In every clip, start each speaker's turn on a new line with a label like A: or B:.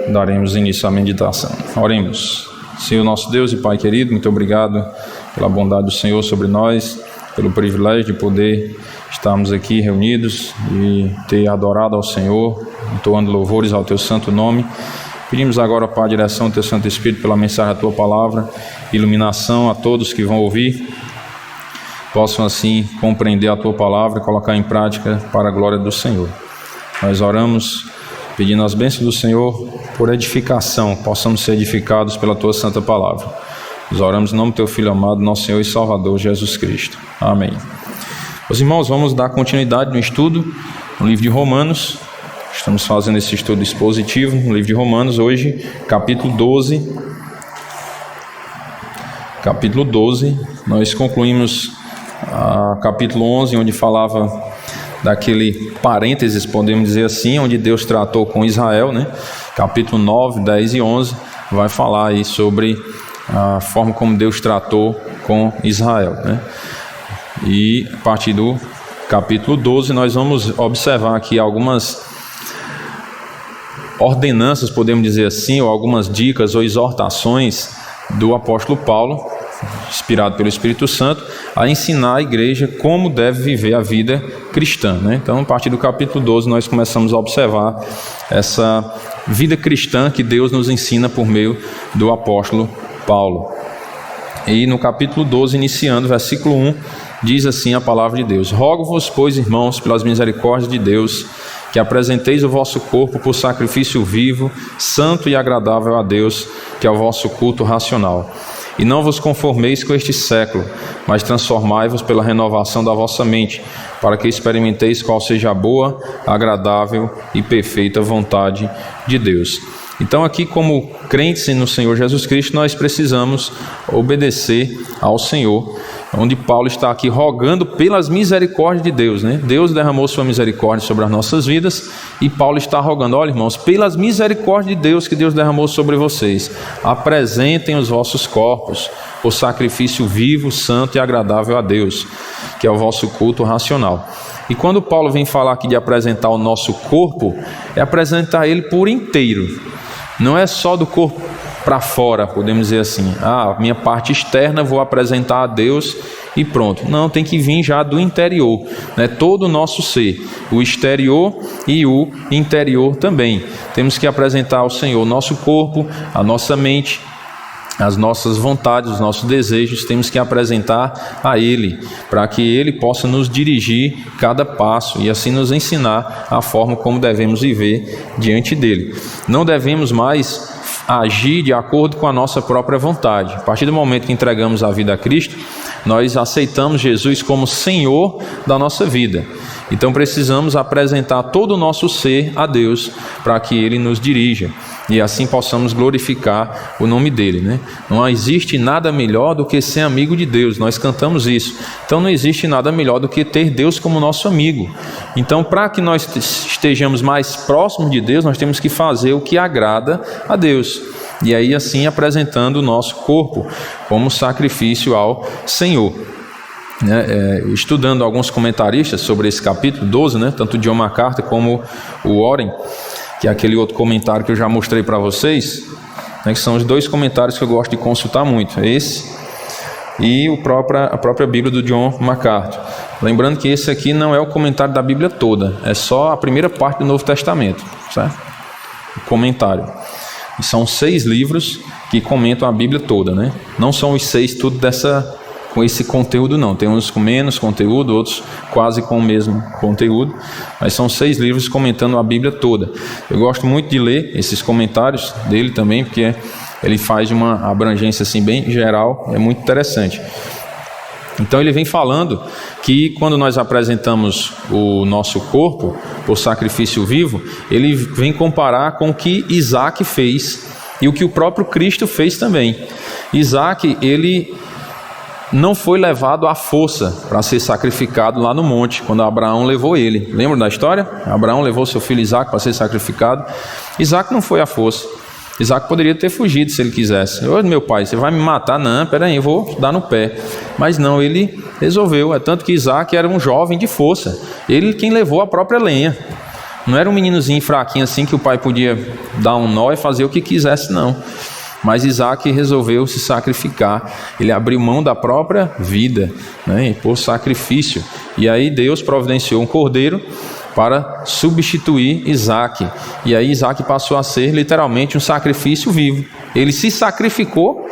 A: daremos início à meditação. Oremos. Senhor nosso Deus e Pai querido, muito obrigado pela bondade do Senhor sobre nós, pelo privilégio de poder estarmos aqui reunidos e ter adorado ao Senhor, entoando louvores ao Teu santo nome. Pedimos agora, Pai, a direção do Teu Santo Espírito pela mensagem da Tua Palavra, iluminação a todos que vão ouvir, possam assim compreender a Tua Palavra e colocar em prática para a glória do Senhor. Nós oramos pedindo as bênçãos do Senhor por edificação, possamos ser edificados pela Tua Santa Palavra. Nós oramos em nome do Teu Filho amado, nosso Senhor e Salvador, Jesus Cristo. Amém. Meus irmãos, vamos dar continuidade no estudo no livro de Romanos. Estamos fazendo esse estudo expositivo no livro de Romanos, hoje, capítulo 12. Capítulo 12, nós concluímos capítulo 11, onde falava daquele parênteses, podemos dizer assim, onde Deus tratou com Israel, né? Capítulo 9, 10 e 11, vai falar aí sobre a forma como Deus tratou com Israel, né? E a partir do capítulo 12, nós vamos observar aqui algumas ordenanças, podemos dizer assim, ou algumas dicas ou exortações do apóstolo Paulo, inspirado pelo Espírito Santo, a ensinar a igreja como deve viver a vida cristã, né? Então, a partir do capítulo 12, nós começamos a observar essa vida cristã que Deus nos ensina por meio do apóstolo Paulo. E no capítulo 12, iniciando, versículo 1, diz assim a palavra de Deus: Rogo-vos, pois, irmãos, pelas misericórdias de Deus, que apresenteis o vosso corpo por sacrifício vivo, santo e agradável a Deus, que é o vosso culto racional. E não vos conformeis com este século, mas transformai-vos pela renovação da vossa mente, para que experimenteis qual seja a boa, agradável e perfeita vontade de Deus. Então aqui, como crentes no Senhor Jesus Cristo, nós precisamos obedecer ao Senhor, onde Paulo está aqui rogando pelas misericórdias de Deus, né? Deus derramou sua misericórdia sobre as nossas vidas e Paulo está rogando: olha, irmãos, pelas misericórdias de Deus que Deus derramou sobre vocês, apresentem os vossos corpos por sacrifício vivo, santo e agradável a Deus, que é o vosso culto racional. E quando Paulo vem falar aqui de apresentar o nosso corpo, é apresentar ele por inteiro. Não é só do corpo para fora, podemos dizer assim, minha parte externa vou apresentar a Deus e pronto. Não, tem que vir já do interior, né? Todo o nosso ser, o exterior e o interior também. Temos que apresentar ao Senhor o nosso corpo, a nossa mente, as nossas vontades, os nossos desejos, temos que apresentar a Ele, para que Ele possa nos dirigir cada passo e assim nos ensinar a forma como devemos viver diante dEle. Não devemos mais agir de acordo com a nossa própria vontade. A partir do momento que entregamos a vida a Cristo, nós aceitamos Jesus como Senhor da nossa vida. Então precisamos apresentar todo o nosso ser a Deus para que Ele nos dirija e assim possamos glorificar o nome dEle, né? Não existe nada melhor do que ser amigo de Deus, nós cantamos isso. Então não existe nada melhor do que ter Deus como nosso amigo. Então, para que nós estejamos mais próximos de Deus, nós temos que fazer o que agrada a Deus. E aí assim apresentando o nosso corpo como sacrifício ao Senhor. Estudando alguns comentaristas sobre esse capítulo 12, né, tanto o John MacArthur como o Warren, que é aquele outro comentário que eu já mostrei para vocês, né, que são os dois comentários que eu gosto de consultar muito, esse e a própria Bíblia do John MacArthur. Lembrando que esse aqui não é o comentário da Bíblia toda, é só a primeira parte do Novo Testamento, certo? O comentário. E são 6 livros que comentam a Bíblia toda, né? Não são os 6 tudo com esse conteúdo não, tem uns com menos conteúdo, outros quase com o mesmo conteúdo, mas são 6 livros comentando a Bíblia toda. Eu gosto muito de ler esses comentários dele também, porque ele faz uma abrangência assim bem geral, é muito interessante. Então ele vem falando que quando nós apresentamos o nosso corpo por sacrifício vivo, ele vem comparar com o que Isaac fez e o que o próprio Cristo fez também. Isaac, ele não foi levado à força para ser sacrificado lá no monte, quando Abraão levou ele. Lembra da história? Abraão levou seu filho Isaac para ser sacrificado. Isaac não foi à força. Isaac poderia ter fugido se ele quisesse. Ô, meu pai, você vai me matar? Não, peraí, eu vou dar no pé. Mas não, ele resolveu. É tanto que Isaac era um jovem de força. Ele quem levou a própria lenha. Não era um meninozinho fraquinho assim que o pai podia dar um nó e fazer o que quisesse, não. Mas Isaac resolveu se sacrificar. Ele abriu mão da própria vida, né, por sacrifício. E aí Deus providenciou um cordeiro para substituir Isaac. E aí Isaac passou a ser literalmente um sacrifício vivo. Ele se sacrificou,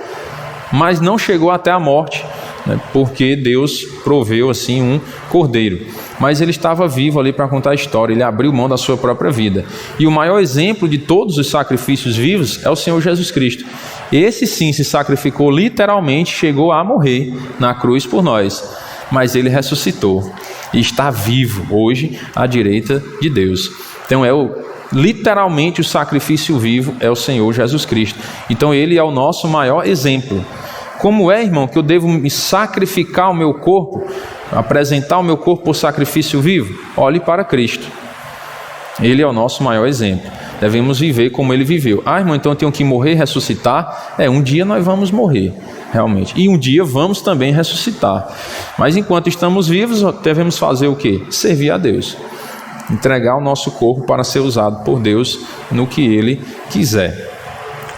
A: mas não chegou até a morte, né, porque Deus proveu assim um cordeiro. Mas ele estava vivo ali para contar a história. Ele abriu mão da sua própria vida. E o maior exemplo de todos os sacrifícios vivos é o Senhor Jesus Cristo. Esse sim se sacrificou literalmente, chegou a morrer na cruz por nós. Mas ele ressuscitou e está vivo hoje à direita de Deus. Então literalmente o sacrifício vivo é o Senhor Jesus Cristo. Então ele é o nosso maior exemplo. Como é, irmão, que eu devo me sacrificar o meu corpo, apresentar o meu corpo por sacrifício vivo? Olhe para Cristo. Ele é o nosso maior exemplo. Devemos viver como ele viveu. Irmão, então eu tenho que morrer e ressuscitar? Um dia nós vamos morrer, realmente. E um dia vamos também ressuscitar. Mas enquanto estamos vivos, devemos fazer o quê? Servir a Deus. Entregar o nosso corpo para ser usado por Deus no que ele quiser.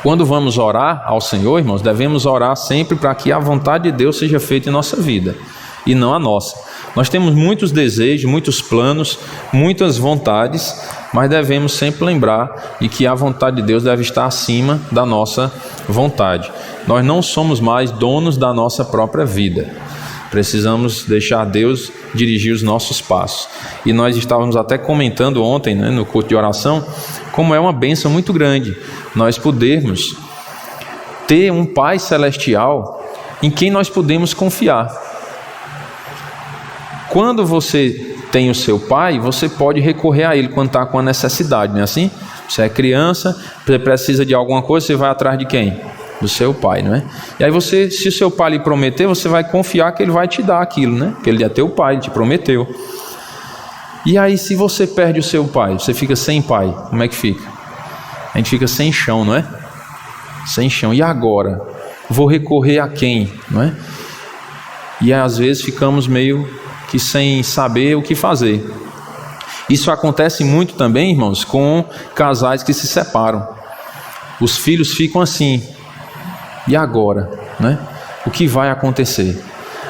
A: Quando vamos orar ao Senhor, irmãos, devemos orar sempre para que a vontade de Deus seja feita em nossa vida e não a nossa. Nós temos muitos desejos, muitos planos, muitas vontades, mas devemos sempre lembrar de que a vontade de Deus deve estar acima da nossa vontade. Nós não somos mais donos da nossa própria vida. Precisamos deixar Deus dirigir os nossos passos. E nós estávamos até comentando ontem, né, no culto de oração, como é uma bênção muito grande nós podermos ter um Pai Celestial em quem nós podemos confiar. Quando você tem o seu pai, você pode recorrer a ele quando está com a necessidade, não é assim? Você é criança, você precisa de alguma coisa, você vai atrás de quem? Do seu pai, não é? E aí você, se o seu pai lhe prometer, você vai confiar que ele vai te dar aquilo, né? Porque ele é teu pai, ele te prometeu. E aí se você perde o seu pai, você fica sem pai, como é que fica? A gente fica sem chão, não é? Sem chão. E agora? Vou recorrer a quem, não é? E às vezes ficamos meio que sem saber o que fazer. Isso acontece muito também, irmãos, com casais que se separam. Os filhos ficam assim. E agora, né? O que vai acontecer?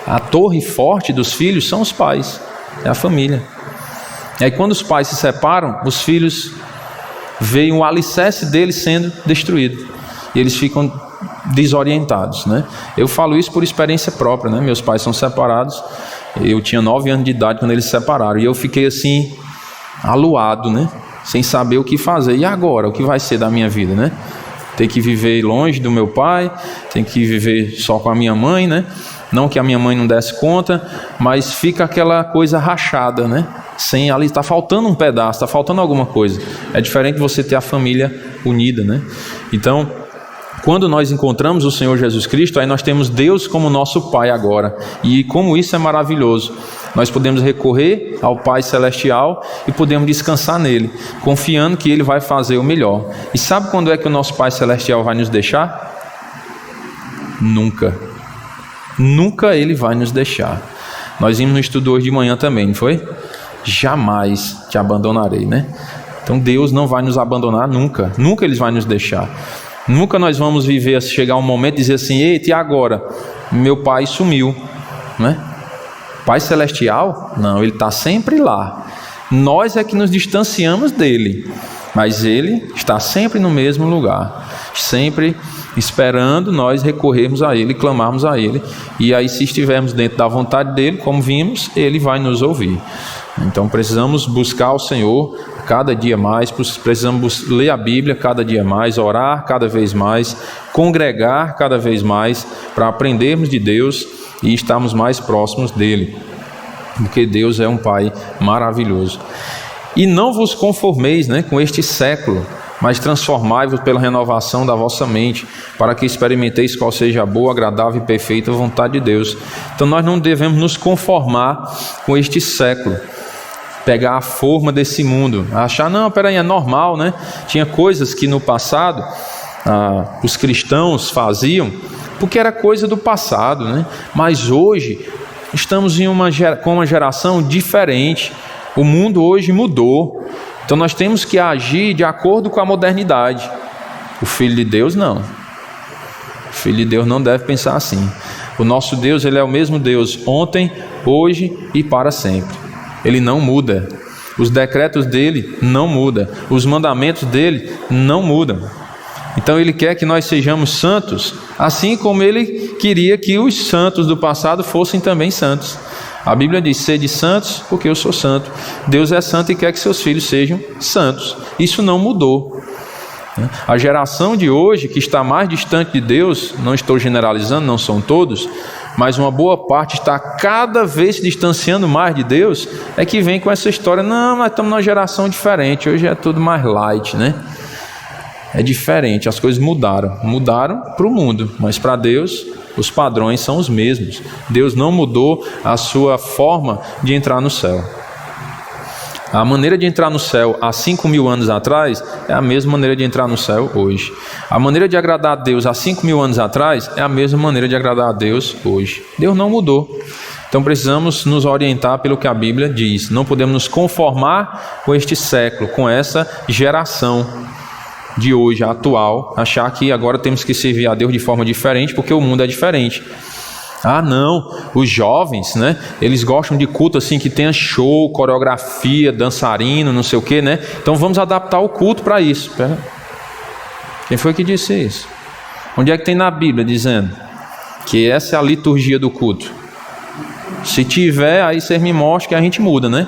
A: A torre forte dos filhos são os pais, é a família. E aí quando os pais se separam, os filhos veem o alicerce deles sendo destruído. E eles ficam desorientados, né? Eu falo isso por experiência própria, né? Meus pais são separados. Eu tinha 9 anos de idade quando eles se separaram. E eu fiquei assim, aluado, né? Sem saber o que fazer. E agora? O que vai ser da minha vida, né? Ter que viver longe do meu pai, ter que viver só com a minha mãe, né? Não que a minha mãe não desse conta, mas fica aquela coisa rachada, né? Sem ali, está faltando um pedaço, está faltando alguma coisa. É diferente de você ter a família unida, né? Então, quando nós encontramos o Senhor Jesus Cristo, aí nós temos Deus como nosso Pai agora. E como isso é maravilhoso. Nós podemos recorrer ao Pai Celestial e podemos descansar nele, confiando que Ele vai fazer o melhor. E sabe quando é que o nosso Pai Celestial vai nos deixar? Nunca. Nunca Ele vai nos deixar. Nós vimos no estudo hoje de manhã também, não foi? Jamais te abandonarei, né? Então Deus não vai nos abandonar nunca. Nunca Ele vai nos deixar. Nunca nós vamos viver, chegar um momento e dizer assim: eita, e agora? Meu pai sumiu, né? Pai Celestial? Não, Ele está sempre lá. Nós é que nos distanciamos dEle, mas Ele está sempre no mesmo lugar, sempre esperando nós recorrermos a Ele, clamarmos a Ele. E aí, se estivermos dentro da vontade dEle, como vimos, Ele vai nos ouvir. Então precisamos buscar o Senhor cada dia mais, precisamos ler a Bíblia cada dia mais, orar cada vez mais, congregar cada vez mais, para aprendermos de Deus e estarmos mais próximos dEle, porque Deus é um Pai maravilhoso. E não vos conformeis, né, com este século, mas transformai-vos pela renovação da vossa mente, para que experimenteis qual seja a boa, agradável e perfeita vontade de Deus. Então nós não devemos nos conformar com este século, pegar a forma desse mundo, achar, não, peraí, é normal, né? Tinha coisas que no passado os cristãos faziam, porque era coisa do passado, né? Mas hoje estamos com uma geração diferente. O mundo hoje mudou. Então nós temos que agir de acordo com a modernidade. O Filho de Deus não. O Filho de Deus não deve pensar assim. O nosso Deus, ele é o mesmo Deus ontem, hoje e para sempre. Ele não muda. Os decretos dele não mudam. Os mandamentos dele não mudam. Então ele quer que nós sejamos santos, assim como ele queria que os santos do passado fossem também santos. A Bíblia diz: sede santos, porque eu sou santo. Deus é santo e quer que seus filhos sejam santos. Isso não mudou. A geração de hoje, que está mais distante de Deus, não estou generalizando, não são todos, mas uma boa parte está cada vez se distanciando mais de Deus, é que vem com essa história: não, nós estamos numa geração diferente, hoje é tudo mais light, né? É diferente, as coisas mudaram para o mundo, mas para Deus os padrões são os mesmos. Deus não mudou a sua forma de entrar no céu. A maneira de entrar no céu há 5.000 anos atrás é a mesma maneira de entrar no céu hoje. A maneira de agradar a Deus há 5.000 anos atrás é a mesma maneira de agradar a Deus hoje. Deus não mudou. Então precisamos nos orientar pelo que a Bíblia diz. Não podemos nos conformar com este século, com essa geração de hoje, atual, achar que agora temos que servir a Deus de forma diferente porque o mundo é diferente. Ah não, os jovens, né, eles gostam de culto assim que tenha show, coreografia, dançarino, não sei o que, né? Então vamos adaptar o culto para isso. Pera. Quem foi que disse isso? Onde é que tem na Bíblia dizendo que essa é a liturgia do culto? Se tiver, aí você me mostra que a gente muda, né?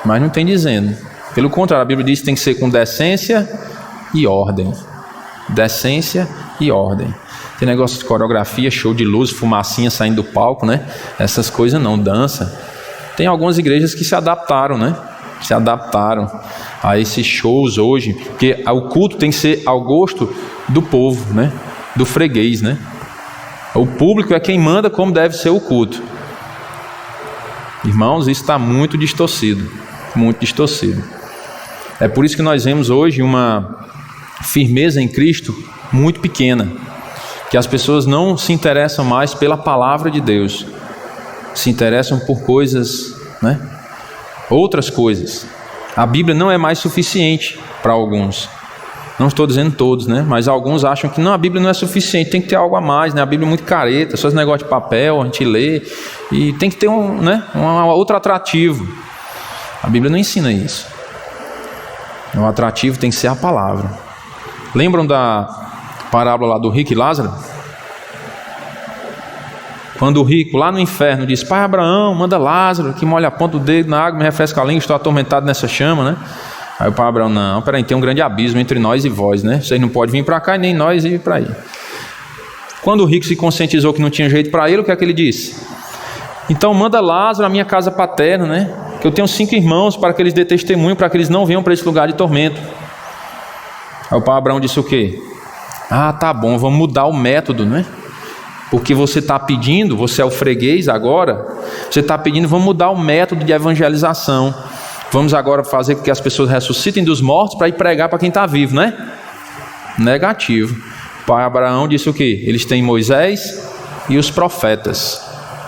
A: Mas não tem dizendo. Pelo contrário, a Bíblia diz que tem que ser com decência e ordem. Decência e ordem. Tem negócio de coreografia, show de luz, fumacinha saindo do palco, né? Essas coisas não, dança. Tem algumas igrejas que se adaptaram, né? Se adaptaram a esses shows hoje, porque o culto tem que ser ao gosto do povo, né? Do freguês, né? O público é quem manda como deve ser o culto. Irmãos, isso está muito distorcido. Muito distorcido. É por isso que nós vemos hoje uma firmeza em Cristo muito pequena, que as pessoas não se interessam mais pela palavra de Deus, se interessam por coisas, né? Outras coisas. A Bíblia não é mais suficiente para alguns. Não estou dizendo todos, né? Mas alguns acham que não, a Bíblia não é suficiente, tem que ter algo a mais, né? A Bíblia é muito careta, só esse negócio de papel, a gente lê, e tem que ter um outro atrativo. A Bíblia não ensina isso. O atrativo tem que ser a palavra. Lembram da parábola lá do rico e Lázaro? Quando o rico lá no inferno diz: pai Abraão, manda Lázaro que molha a ponta do dedo na água, me refresca a língua, estou atormentado nessa chama, né? Aí o pai Abraão: não, peraí, tem um grande abismo entre nós e vós, né? Vocês não podem vir para cá e nem nós ir para aí. Quando o rico se conscientizou que não tinha jeito para ele, o que é que ele disse? Então manda Lázaro à minha casa paterna, né? Que eu tenho 5 irmãos, para que eles dê testemunho, para que eles não venham para esse lugar de tormento. Aí o pai Abraão disse o quê? Ah, tá bom, vamos mudar o método, né? Porque você está pedindo, você é o freguês agora, você está pedindo, vamos mudar o método de evangelização. Vamos agora fazer com que as pessoas ressuscitem dos mortos para ir pregar para quem está vivo, né? Negativo. O pai Abraão disse o quê? Eles têm Moisés e os profetas.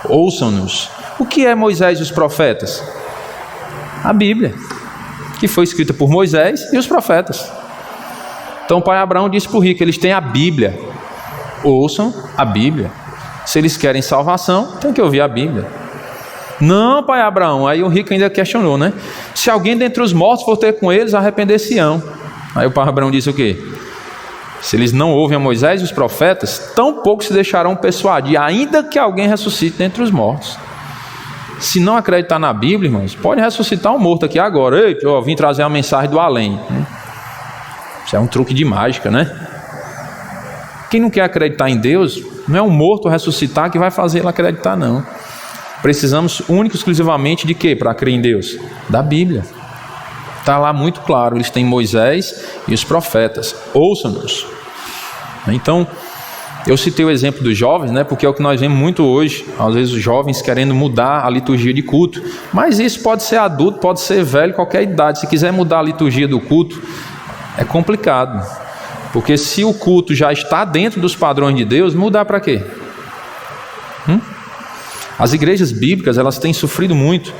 A: Ouçam-nos. O que é Moisés e os profetas? A Bíblia, que foi escrita por Moisés e os profetas. Então o pai Abraão disse para o rico: eles têm a Bíblia, ouçam a Bíblia. Se eles querem salvação, tem que ouvir a Bíblia. Não, pai Abraão. Aí o rico ainda questionou, né? Se alguém dentre os mortos for ter com eles, arrepender-se-ão. Aí o pai Abraão disse o quê? Se eles não ouvem a Moisés e os profetas, tampouco se deixarão persuadir, ainda que alguém ressuscite dentre os mortos. Se não acreditar na Bíblia, irmãos, pode ressuscitar um morto aqui agora. Ei, eu vim trazer uma mensagem do além. Isso é um truque de mágica, né? Quem não quer acreditar em Deus, não é um morto ressuscitar que vai fazer ele acreditar, não. Precisamos único e exclusivamente de quê para crer em Deus? Da Bíblia. Está lá muito claro, eles têm Moisés e os profetas. Ouçam-nos. Então, eu citei o exemplo dos jovens, né? Porque é o que nós vemos muito hoje. Às vezes os jovens querendo mudar a liturgia de culto. Mas isso pode ser adulto, pode ser velho, qualquer idade. Se quiser mudar a liturgia do culto, é complicado. Porque se o culto já está dentro dos padrões de Deus, mudar para quê? As igrejas bíblicas, elas têm sofrido muito,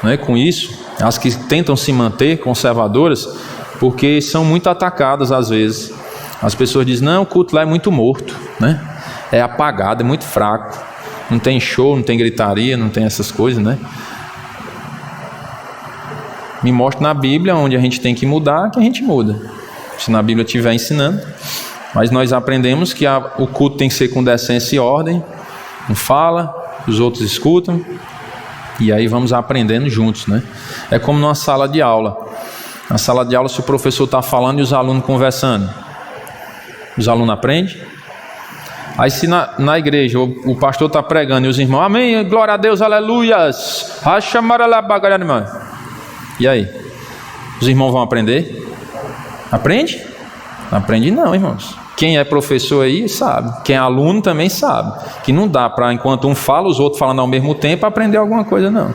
A: né, com isso. as que tentam se manter conservadoras, porque são muito atacadas às vezes. As pessoas dizem, não, o culto lá é muito morto, né? É apagado, é muito fraco, não tem show, não tem gritaria, não tem essas coisas, né? Me mostra na Bíblia onde a gente tem que mudar, que a gente muda, se na Bíblia estiver ensinando. Mas nós aprendemos que o culto tem que ser com decência e ordem, não fala, os outros escutam, e aí vamos aprendendo juntos, né? É como numa sala de aula. Na sala de aula, se o professor está falando e os alunos conversando, os alunos aprendem. Aí se na igreja o pastor está pregando e os irmãos, amém, glória a Deus, aleluias, e aí? Os irmãos vão aprender? Aprende? Aprende não, irmãos. Quem é professor aí sabe, quem é aluno também sabe, que não dá para, enquanto um fala, os outros falando ao mesmo tempo, aprender alguma coisa não.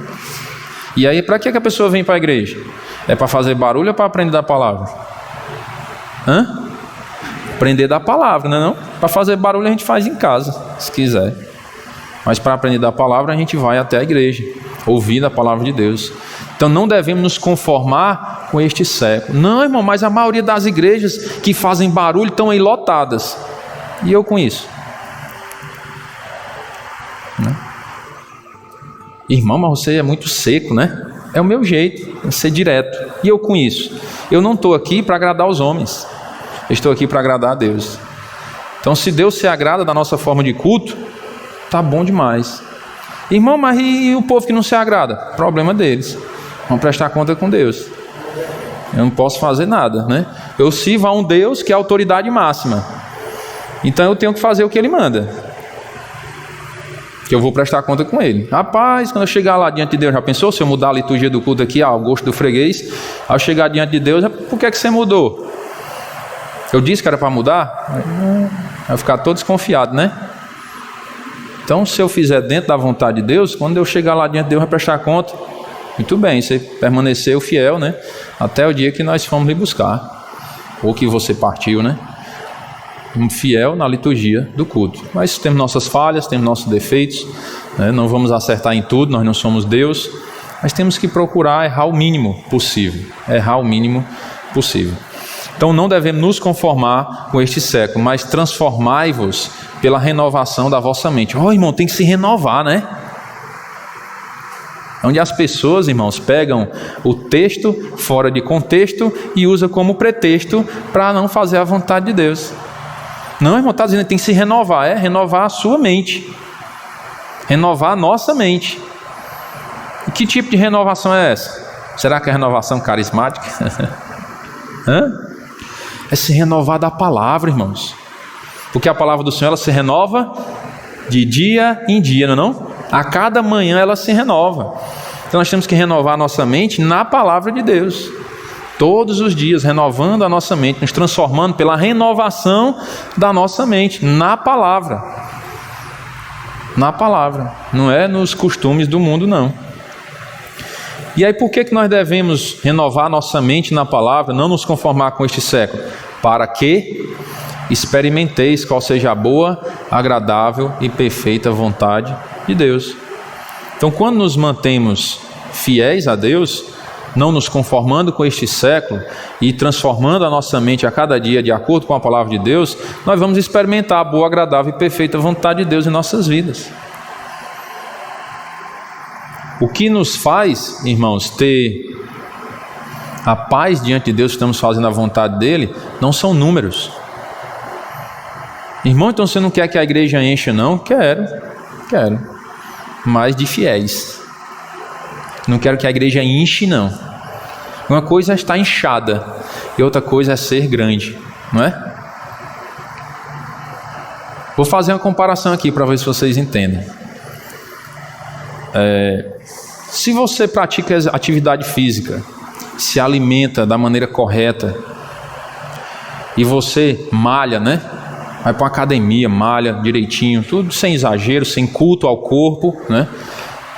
A: E aí, para que a pessoa vem para a igreja? É para fazer barulho ou para aprender da palavra? Aprender da palavra, não é não? Para fazer barulho a gente faz em casa, se quiser. Mas para aprender da palavra a gente vai até a igreja, ouvir a palavra de Deus. Então não devemos nos conformar com este século. Não, irmão, mas a maioria das igrejas que fazem barulho estão aí lotadas. E eu com isso? Né? Irmão, mas você é muito seco, né? É o meu jeito, é ser direto. E eu com isso? Eu não estou aqui para agradar os homens. Eu estou aqui para agradar a Deus. Então se Deus se agrada da nossa forma de culto, tá bom demais. Irmão, mas e o povo que não se agrada? Problema deles. Vamos prestar conta com Deus. Eu não posso fazer nada, né? Eu sirvo a um Deus que é a autoridade máxima. Então eu tenho que fazer o que Ele manda. Que eu vou prestar conta com Ele. Rapaz, quando eu chegar lá diante de Deus, já pensou? Se eu mudar a liturgia do culto aqui ao gosto do freguês, ao chegar diante de Deus, por que você mudou? Eu disse que era para mudar? Vai ficar todo desconfiado, né? Então, se eu fizer dentro da vontade de Deus, quando eu chegar lá diante de Deus, vai prestar conta. Muito bem, você permaneceu fiel, né? Até o dia que nós fomos lhe buscar. Ou que você partiu, né? Fiel na liturgia do culto. Mas temos nossas falhas, temos nossos defeitos, né? Não vamos acertar em tudo, nós não somos Deus. Mas temos que procurar errar o mínimo possível. Errar o mínimo possível. Então não devemos nos conformar com este século, mas transformai-vos pela renovação da vossa mente. Irmão, tem que se renovar, né? Onde as pessoas, irmãos, pegam o texto fora de contexto e usam como pretexto para não fazer a vontade de Deus. Não, irmão, está dizendo que tem que se renovar. É renovar a sua mente. Renovar a nossa mente. E que tipo de renovação é essa? Será que é renovação carismática? É se renovar da palavra, irmãos. Porque a palavra do Senhor, ela se renova de dia em dia, não é não? A cada manhã ela se renova. Então nós temos que renovar a nossa mente na palavra de Deus. Todos os dias, renovando a nossa mente, nos transformando pela renovação da nossa mente, na palavra. Na palavra, não é nos costumes do mundo, não. E aí por que nós devemos renovar a nossa mente na palavra, não nos conformar com este século? Para que experimenteis qual seja a boa, agradável e perfeita vontade de Deus. Então, quando nos mantemos fiéis a Deus, não nos conformando com este século e transformando a nossa mente a cada dia de acordo com a palavra de Deus, nós vamos experimentar a boa, agradável e perfeita vontade de Deus em nossas vidas. O que nos faz, irmãos, ter a paz diante de Deus, que estamos fazendo a vontade dEle, não são números. Irmão, então você não quer que a igreja encha, não? Quero. Mas de fiéis. Não quero que a igreja enche, não. Uma coisa é estar inchada e outra coisa é ser grande, não é? Vou fazer uma comparação aqui para ver se vocês entendem. Se você pratica atividade física, se alimenta da maneira correta e você malha, né? Vai para uma academia, malha direitinho, tudo sem exagero, sem culto ao corpo, né?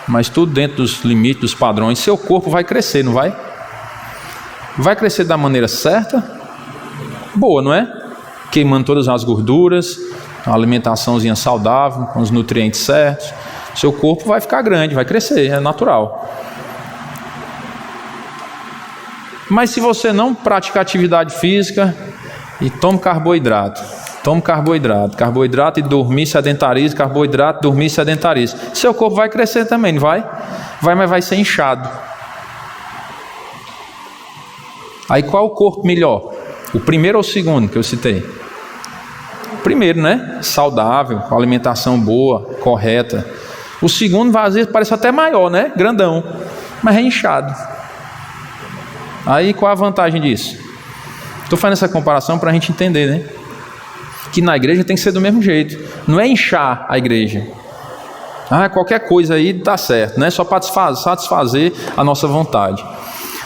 A: Mas tudo dentro dos limites, dos padrões. Seu corpo vai crescer, não vai? Vai crescer da maneira certa? Boa, não é? Queimando todas as gorduras, uma alimentaçãozinha saudável, com os nutrientes certos. Seu corpo vai ficar grande, vai crescer, é natural. Mas se você não pratica atividade física e toma carboidrato e dormir, sedentariza, carboidrato, dormir, sedentariza, seu corpo vai crescer também, não vai? Vai, mas vai ser inchado. Aí qual o corpo melhor? O primeiro ou o segundo que eu citei? O primeiro, né? Saudável, com alimentação boa, correta. O segundo, às vezes, parece até maior, né? Grandão, mas é inchado. Aí qual a vantagem disso? Estou fazendo essa comparação para a gente entender, né? Que na igreja tem que ser do mesmo jeito. Não é inchar a igreja. Qualquer coisa aí dá certo, né? Só para satisfazer a nossa vontade.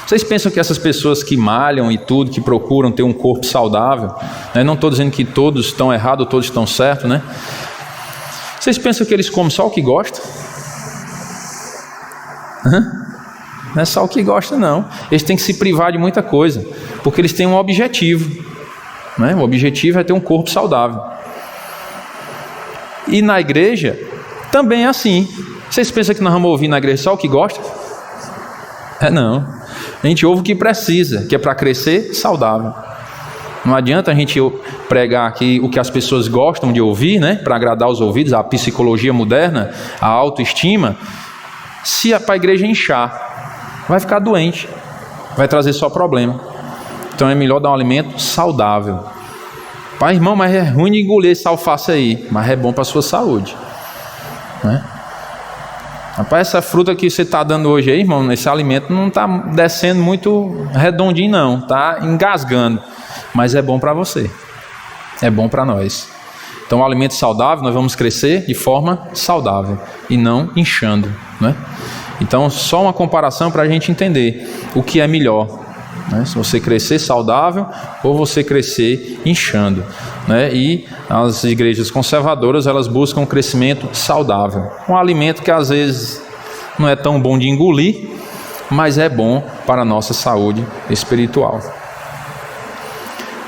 A: Vocês pensam que essas pessoas que malham e tudo, que procuram ter um corpo saudável, né? Não estou dizendo que todos estão errados ou todos estão certos, né? Vocês pensam que eles comem só o que gostam? Não é só o que gostam, não. Eles têm que se privar de muita coisa, porque eles têm um objetivo, né? O objetivo é ter um corpo saudável. E na igreja também é assim. Vocês pensam que nós vamos ouvir na igreja só o que gosta? Não. A gente ouve o que precisa, que é para crescer saudável. Não adianta a gente pregar aqui o que as pessoas gostam de ouvir, né? Para agradar os ouvidos, a psicologia moderna, a autoestima. Se para a igreja inchar, vai ficar doente, vai trazer só problema. Então é melhor dar um alimento saudável. Pai, irmão, mas é ruim de engolir esse alface aí, mas é bom para a sua saúde, né? Rapaz, essa fruta que você está dando hoje aí, irmão, esse alimento não está descendo muito redondinho não, está engasgando, mas é bom para você, é bom para nós. Então o alimento saudável, nós vamos crescer de forma saudável e não inchando, né? Então só uma comparação para a gente entender o que é melhor, né? Se você crescer saudável ou você crescer inchando, né? E as igrejas conservadoras, elas buscam um crescimento saudável, um alimento que às vezes não é tão bom de engolir, mas é bom para a nossa saúde espiritual.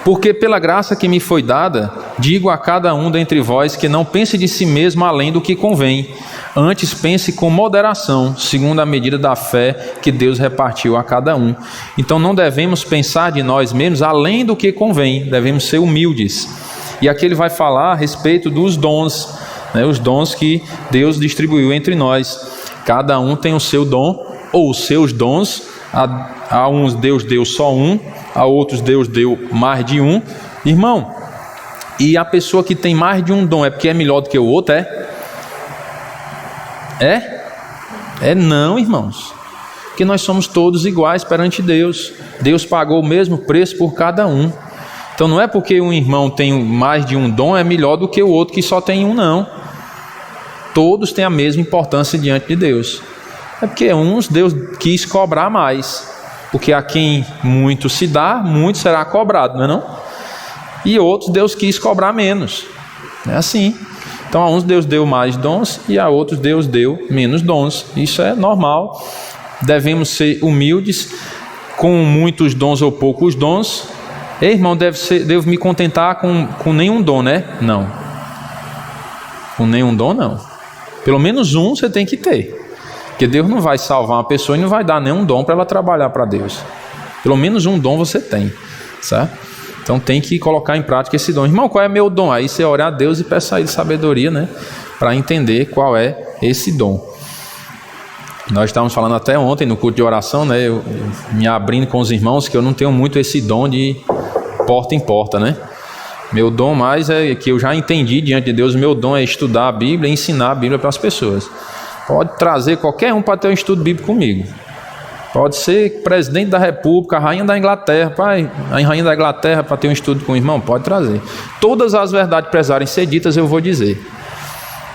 A: Porque pela graça que me foi dada, digo a cada um dentre vós que não pense de si mesmo além do que convém, antes pense com moderação, segundo a medida da fé que Deus repartiu a cada um. Então não devemos pensar de nós mesmos além do que convém, devemos ser humildes. E aqui ele vai falar a respeito dos dons, né? Os dons que Deus distribuiu entre nós. Cada um tem o seu dom, ou os seus dons. A uns Deus deu só um, a outros Deus deu mais de um. Irmão, e a pessoa que tem mais de um dom é porque é melhor do que o outro, É não, irmãos. Porque nós somos todos iguais perante Deus. Deus pagou o mesmo preço por cada um. Então não é porque um irmão tem mais de um dom é melhor do que o outro que só tem um, não. Todos têm a mesma importância diante de Deus. É porque uns Deus quis cobrar mais. Porque a quem muito se dá, muito será cobrado, não é não? E outros Deus quis cobrar menos. É assim. Então a uns Deus deu mais dons e a outros Deus deu menos dons. Isso é normal. Devemos ser humildes, com muitos dons ou poucos dons. Ei, irmão, devo me contentar com nenhum dom, né? Não. Com nenhum dom, não. Pelo menos um você tem que ter. Porque Deus não vai salvar uma pessoa e não vai dar nenhum dom para ela trabalhar para Deus. Pelo menos um dom você tem, certo? Então tem que colocar em prática esse dom. Irmão, qual é meu dom? Aí você ora a Deus e peça a Ele sabedoria, né? Para entender qual é esse dom. Nós estávamos falando até ontem no culto de oração, né? Eu me abrindo com os irmãos que eu não tenho muito esse dom de porta em porta, né? Meu dom mais é que eu já entendi diante de Deus. Meu dom é estudar a Bíblia e ensinar a Bíblia para as pessoas. Pode trazer qualquer um para ter um estudo bíblico comigo. Pode ser presidente da República, a rainha da Inglaterra, pai, a rainha da Inglaterra para ter um estudo com o irmão, pode trazer. Todas as verdades precisarem ser ditas, eu vou dizer.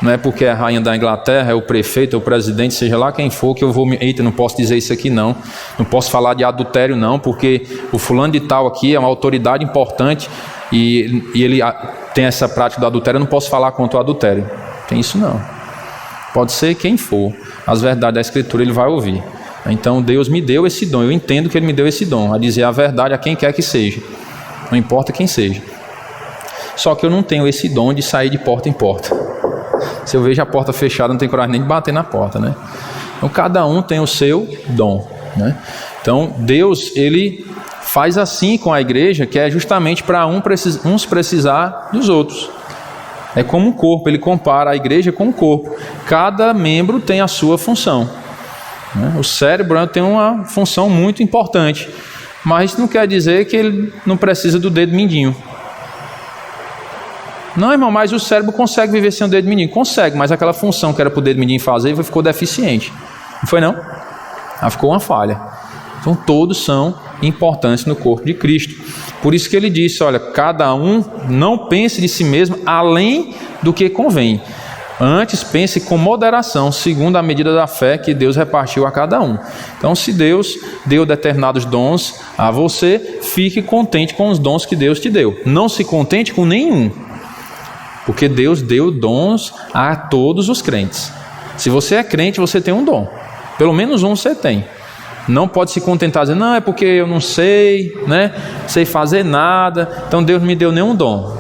A: Não é porque é a rainha da Inglaterra, é o prefeito, é o presidente, seja lá quem for, que eu vou... Eita, não posso dizer isso aqui não. Não posso falar de adultério não, porque o fulano de tal aqui é uma autoridade importante e ele tem essa prática do adultério, eu não posso falar contra o adultério. Tem isso não. Pode ser quem for. As verdades da Escritura ele vai ouvir. Então Deus me deu esse dom, eu entendo que Ele me deu esse dom, a dizer a verdade a quem quer que seja, não importa quem seja. Só que eu não tenho esse dom de sair de porta em porta. Se eu vejo a porta fechada, não tenho coragem nem de bater na porta, né? Então cada um tem o seu dom, né? Então, Deus, ele faz assim com a igreja, que é justamente para uns precisar dos outros. É como um corpo, ele compara a igreja com um corpo. Cada membro tem a sua função. O cérebro tem uma função muito importante, mas isso não quer dizer que ele não precisa do dedo mindinho. Não, irmão, mas o cérebro consegue viver sem o dedo mindinho. Consegue, mas aquela função que era para o dedo mindinho fazer ficou deficiente. Não foi não? Ficou uma falha. Então todos são importantes no corpo de Cristo. Por isso que ele disse, olha, cada um não pense de si mesmo além do que convém. Antes pense com moderação, segundo a medida da fé que Deus repartiu a cada um. Então, se Deus deu determinados dons a você, fique contente com os dons que Deus te deu. Não se contente com nenhum, porque Deus deu dons a todos os crentes. Se você é crente, você tem um dom. Pelo menos um você tem. Não pode se contentar dizendo, não, é porque eu não sei, né? Sei fazer nada, então Deus não me deu nenhum dom.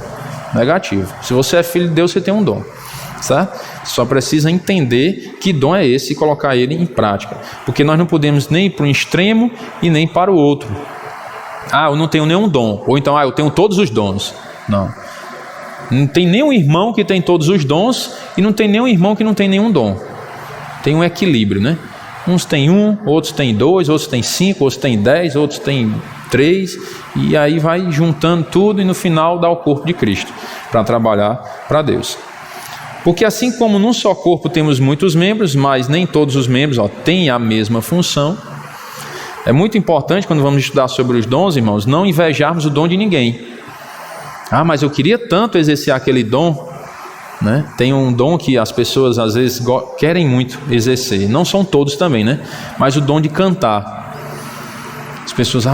A: Negativo. Se você é filho de Deus, você tem um dom. Certo? Só precisa entender que dom é esse e colocar ele em prática. Porque nós não podemos nem ir para um extremo e nem para o outro. Eu não tenho nenhum dom. Ou então, eu tenho todos os dons. Não. Não tem nenhum irmão que tem todos os dons e não tem nenhum irmão que não tem nenhum dom. Tem um equilíbrio, né? Uns têm 1, outros têm 2, outros têm 5, outros têm 10, outros têm 3, e aí vai juntando tudo e no final dá o corpo de Cristo para trabalhar para Deus. Porque assim como num só corpo temos muitos membros, mas nem todos os membros têm a mesma função, é muito importante quando vamos estudar sobre os dons, irmãos, não invejarmos o dom de ninguém. Mas eu queria tanto exercer aquele dom, né? Tem um dom que as pessoas às vezes querem muito exercer, não são todos também, né? Mas o dom de cantar. As pessoas,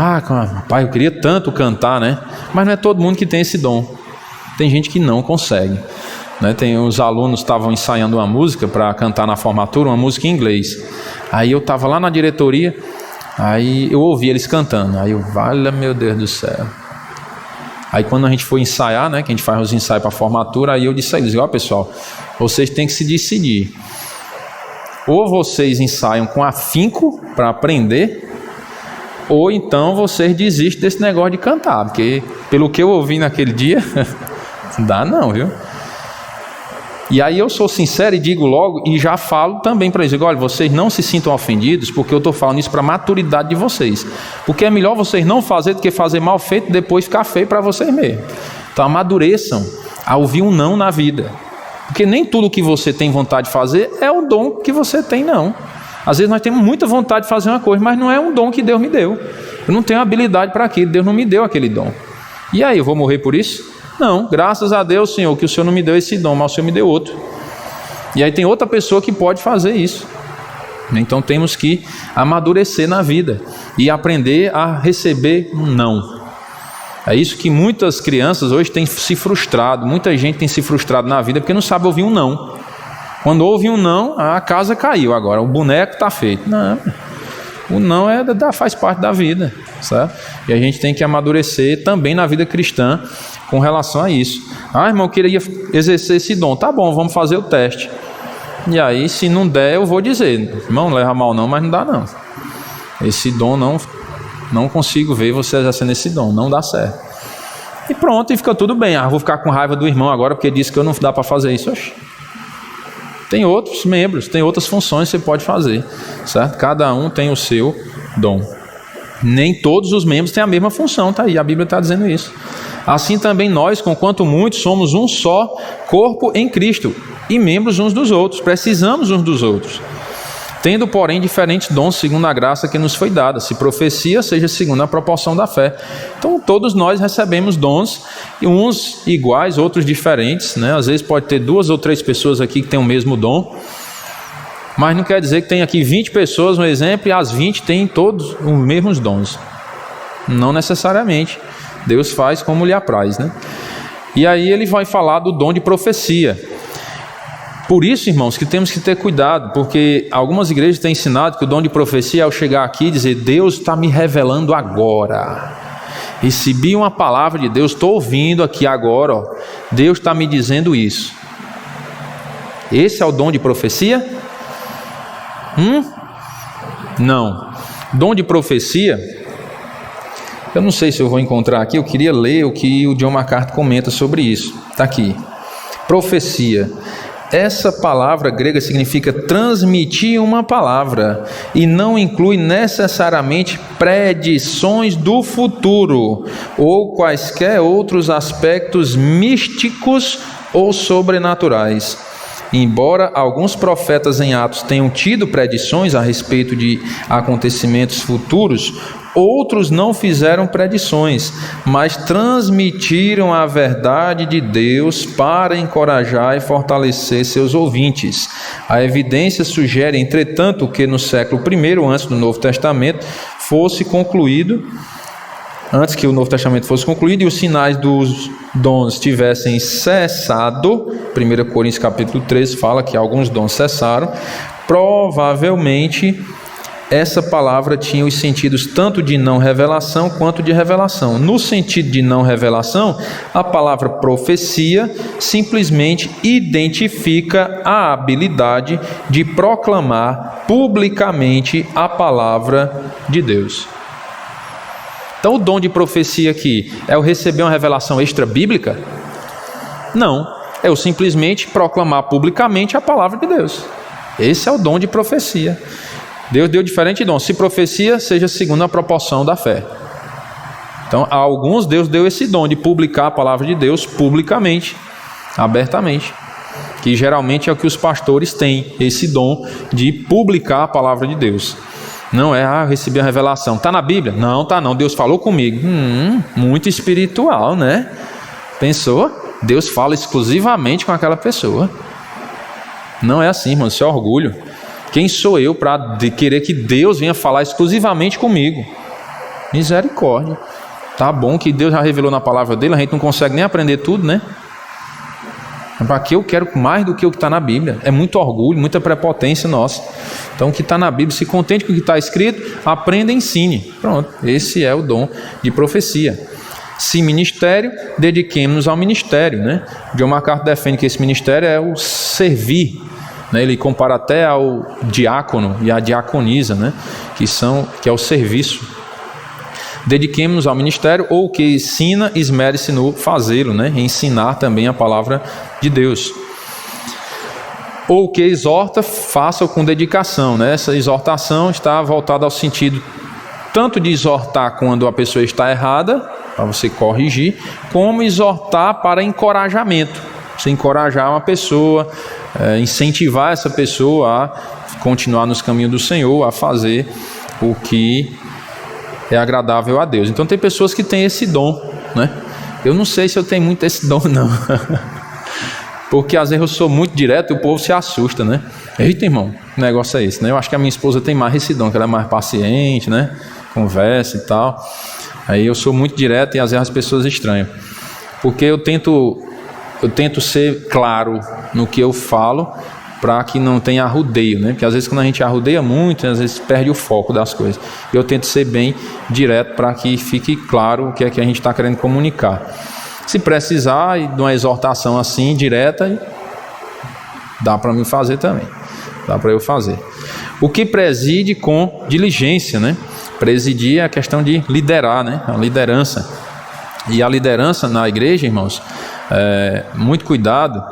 A: pai, eu queria tanto cantar, né? Mas não é todo mundo que tem esse dom. Tem gente que não consegue, né? Tem os alunos estavam ensaiando uma música para cantar na formatura, uma música em inglês. Aí eu estava lá na diretoria, aí eu ouvi eles cantando. Aí eu, valha meu Deus do céu. Aí quando a gente foi ensaiar, né, que a gente faz os ensaios para a formatura, aí eu disse a eles, pessoal, vocês têm que se decidir. Ou vocês ensaiam com afinco para aprender, ou então vocês desistem desse negócio de cantar, porque pelo que eu ouvi naquele dia, não dá não, viu? E aí eu sou sincero e digo logo, e já falo também para eles, olha, vocês não se sintam ofendidos, porque eu estou falando isso para a maturidade de vocês, porque é melhor vocês não fazer do que fazer mal feito e depois ficar feio para vocês mesmos. Então amadureçam a ouvir um não na vida, porque nem tudo que você tem vontade de fazer é o dom que você tem, não. Às vezes nós temos muita vontade de fazer uma coisa, mas não é um dom que Deus me deu. Eu não tenho habilidade para aquilo, Deus não me deu aquele dom. E aí, eu vou morrer por isso? Não, graças a Deus, Senhor, que o Senhor não me deu esse dom, mas o Senhor me deu outro. E aí tem outra pessoa que pode fazer isso. Então temos que amadurecer na vida e aprender a receber um não. É isso que muitas crianças hoje têm se frustrado, muita gente tem se frustrado na vida porque não sabe ouvir um não. Quando ouve um não, a casa caiu agora, o boneco está feito. Não, o não faz parte da vida, certo? E a gente tem que amadurecer também na vida cristã com relação a isso. Irmão, eu queria exercer esse dom. Tá bom, vamos fazer o teste. E aí, se não der, eu vou dizer, irmão, não leva mal não, mas não dá não. Esse dom não consigo ver você exercendo esse dom, não dá certo. E pronto, e fica tudo bem. Vou ficar com raiva do irmão agora porque disse que eu não dá para fazer isso. Oxi. Tem outros membros, tem outras funções que você pode fazer, certo? Cada um tem o seu dom. Nem todos os membros têm a mesma função, tá aí, a Bíblia está dizendo isso. Assim também nós, conquanto muitos, somos um só corpo em Cristo e membros uns dos outros, precisamos uns dos outros. Tendo, porém, diferentes dons segundo a graça que nos foi dada, se profecia, seja segundo a proporção da fé. Então, todos nós recebemos dons, uns iguais, outros diferentes, né? Às vezes pode ter 2 ou 3 pessoas aqui que têm o mesmo dom, mas não quer dizer que tem aqui 20 pessoas, um exemplo, e as 20 têm todos os mesmos dons. Não necessariamente. Deus faz como lhe apraz, né? E aí ele vai falar do dom de profecia. Por isso, irmãos, que temos que ter cuidado, porque algumas igrejas têm ensinado que o dom de profecia é ao chegar aqui e dizer, Deus está me revelando agora. Recebi uma palavra de Deus, estou ouvindo aqui agora, Deus está me dizendo isso. Esse é o dom de profecia? Não. Dom de profecia, eu não sei se eu vou encontrar aqui, eu queria ler o que o John MacArthur comenta sobre isso. Está aqui. Profecia. Essa palavra grega significa transmitir uma palavra e não inclui necessariamente predições do futuro ou quaisquer outros aspectos místicos ou sobrenaturais. Embora alguns profetas em Atos tenham tido predições a respeito de acontecimentos futuros, outros não fizeram predições, mas transmitiram a verdade de Deus para encorajar e fortalecer seus ouvintes. A evidência sugere, entretanto, que no século I, antes do Novo Testamento, antes que o Novo Testamento fosse concluído e os sinais dos dons tivessem cessado, 1 Coríntios capítulo 13 fala que alguns dons cessaram, provavelmente essa palavra tinha os sentidos tanto de não revelação quanto de revelação. No sentido de não revelação, a palavra profecia simplesmente identifica a habilidade de proclamar publicamente a palavra de Deus. Então, o dom de profecia aqui é eu receber uma revelação extra-bíblica? Não, é eu simplesmente proclamar publicamente a palavra de Deus. Esse é o dom de profecia. Deus deu diferente dom. Se profecia, seja segundo a proporção da fé. Então, a alguns Deus deu esse dom de publicar a palavra de Deus publicamente, abertamente. Que geralmente é o que os pastores têm, esse dom de publicar a palavra de Deus. Não é, eu recebi a revelação. Está na Bíblia? Não, está não. Deus falou comigo. Muito espiritual, né? Pensou? Deus fala exclusivamente com aquela pessoa. Não é assim, irmão. Isso é orgulho. Quem sou eu para querer que Deus venha falar exclusivamente comigo? Misericórdia. Tá bom que Deus já revelou na palavra dele, a gente não consegue nem aprender tudo, né? Para que eu quero mais do que o que está na Bíblia? É muito orgulho, muita prepotência nossa. Então o que está na Bíblia, se contente com o que está escrito, aprenda e ensine. Pronto, esse é o dom de profecia. Se ministério, dediquemos-nos ao ministério, né? John MacArthur defende que esse ministério é o servir. Ele compara até ao diácono e à diaconisa, né? que é o serviço. Dediquemos-nos ao ministério, ou o que ensina, esmere-se no fazê-lo, né? Ensinar também a palavra de Deus. Ou o que exorta, faça-o com dedicação, né? Essa exortação está voltada ao sentido tanto de exortar quando a pessoa está errada, para você corrigir, como exortar para encorajamento. Você encorajar uma pessoa, incentivar essa pessoa a continuar nos caminhos do Senhor, a fazer o que é agradável a Deus. Então tem pessoas que têm esse dom, né? Eu não sei se eu tenho muito esse dom, não. Porque às vezes eu sou muito direto e o povo se assusta, né? Eita, irmão, que negócio é esse, né? Eu acho que a minha esposa tem mais esse dom, que ela é mais paciente, né? Conversa e tal. Aí eu sou muito direto e às vezes as pessoas estranham. Porque eu tento ser claro no que eu falo, para que não tenha arrudeio, né? Porque às vezes quando a gente arrudeia muito, às vezes perde o foco das coisas. Eu tento ser bem direto para que fique claro o que é que a gente está querendo comunicar. Se precisar de uma exortação assim, direta, dá para mim fazer também. Dá para eu fazer. O que preside com diligência, né? Presidir é a questão de liderar, né? A liderança. E a liderança na igreja, irmãos, muito cuidado,